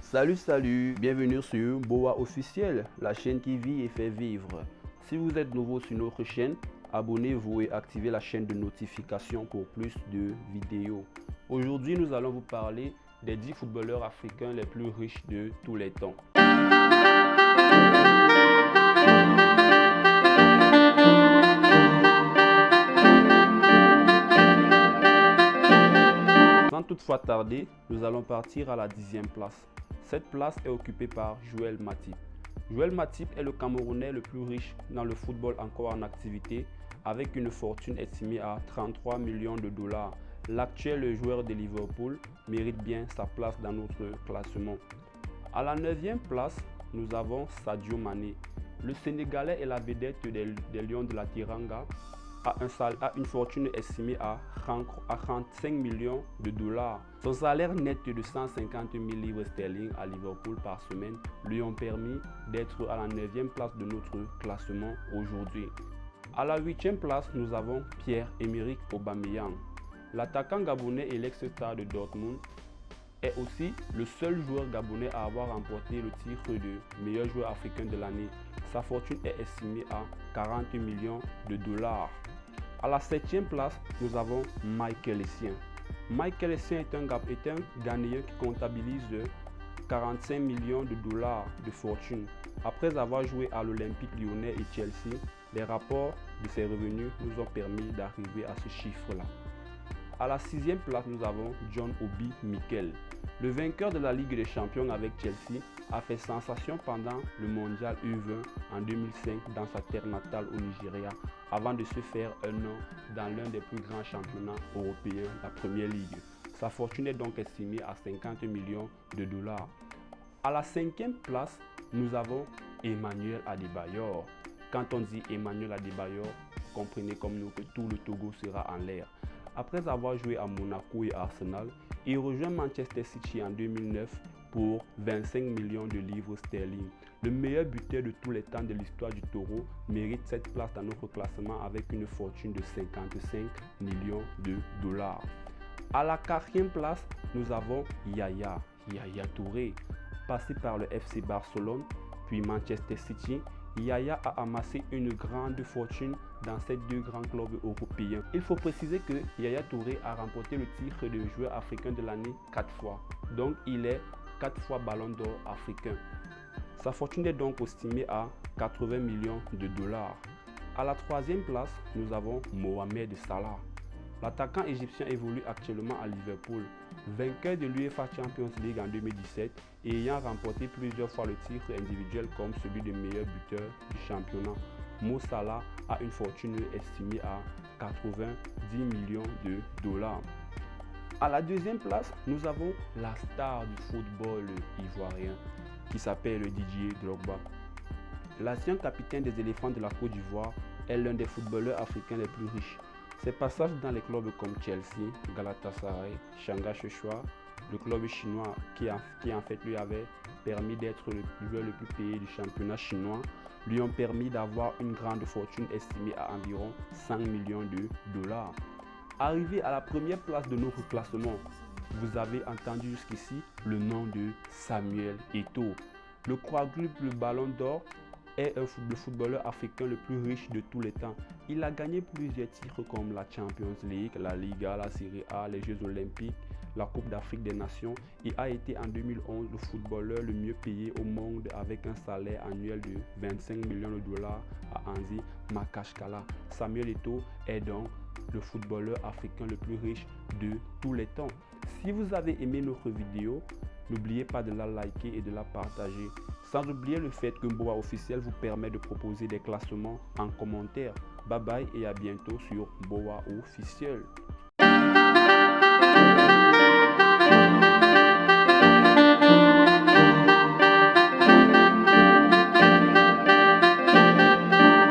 Salut, bienvenue sur Boa Officiel, la chaîne qui vit et fait vivre. Si vous êtes nouveau sur notre chaîne, abonnez-vous et activez la chaîne de notification pour plus de vidéos. Aujourd'hui, nous allons vous parler des 10 footballeurs africains les plus riches de tous les temps. Sans toutefois tarder, nous allons partir à la 10e place. Cette place est occupée par Joël Matip. Joël Matip est le Camerounais le plus riche dans le football encore en activité, avec une fortune estimée à 33 millions de dollars. L'actuel joueur de Liverpool mérite bien sa place dans notre classement. À la 9e place, nous avons Sadio Mané. Le Sénégalais est la vedette des Lions de la Teranga, a une fortune estimée à 35 millions de dollars. Son salaire net de 150 000 livres sterling à Liverpool par semaine lui ont permis d'être à la 9e place de notre classement aujourd'hui. À la 8e place, nous avons Pierre-Emerick Aubameyang. L'attaquant gabonais et l'ex-star de Dortmund est aussi le seul joueur gabonais à avoir remporté le titre de meilleur joueur africain de l'année. Sa fortune est estimée à 40 millions de dollars. À la 7e place, nous avons Michael Essien. Michael Essien est un Ghanéen qui comptabilise 45 millions de dollars de fortune. Après avoir joué à l'Olympique Lyonnais et Chelsea, les rapports de ses revenus nous ont permis d'arriver à ce chiffre-là. À la 6e place, nous avons John Obi Mikel. Le vainqueur de la Ligue des Champions avec Chelsea a fait sensation pendant le mondial U20 en 2005 dans sa terre natale au Nigeria, avant de se faire un nom dans l'un des plus grands championnats européens, la Première Ligue. Sa fortune est donc estimée à 50 millions de dollars. À la 5e place, nous avons Emmanuel Adebayor. Quand on dit Emmanuel Adebayor, comprenez comme nous que tout le Togo sera en l'air. Après avoir joué à Monaco et Arsenal, il rejoint Manchester City en 2009 pour 25 millions de livres sterling. Le meilleur buteur de tous les temps de l'histoire du Taureau mérite cette place dans notre classement avec une fortune de 55 millions de dollars. À la 4e place, nous avons Yaya Touré. Passé par le FC Barcelone puis Manchester City, Yaya a amassé une grande fortune dans ces deux grands clubs européens. Il faut préciser que Yaya Touré a remporté le titre de joueur africain de l'année 4 fois. Donc il est 4 fois ballon d'or africain. Sa fortune est donc estimée à 80 millions de dollars. À la 3e place, nous avons Mohamed Salah. L'attaquant égyptien évolue actuellement à Liverpool, vainqueur de l'UEFA Champions League en 2017 et ayant remporté plusieurs fois le titre individuel comme celui de meilleur buteur du championnat. Mo Salah a une fortune estimée à 90 millions de dollars. À la 2e place, nous avons la star du football ivoirien qui s'appelle Didier Drogba. L'ancien capitaine des éléphants de la Côte d'Ivoire est l'un des footballeurs africains les plus riches. Ses passages dans les clubs comme Chelsea, Galatasaray, Shanghai Shenhua, le club chinois qui en fait lui avait permis d'être le joueur le plus payé du championnat chinois, lui ont permis d'avoir une grande fortune estimée à environ 5 millions de dollars. Arrivé à la première place de notre classement, vous avez entendu jusqu'ici le nom de Samuel Eto'o. Le quadruple ballon d'or est le footballeur africain le plus riche de tous les temps. Il a gagné plusieurs titres comme la Champions League, la Liga, la Serie A, les Jeux Olympiques, la Coupe d'Afrique des Nations et a été en 2011 le footballeur le mieux payé au monde avec un salaire annuel de 25 millions de dollars à Anzi Makashkala. Samuel Eto'o est donc le footballeur africain le plus riche de tous les temps. Si vous avez aimé notre vidéo, n'oubliez pas de la liker et de la partager. Sans oublier le fait que Boa Officiel vous permet de proposer des classements en commentaire. Bye bye et à bientôt sur Boa Officiel.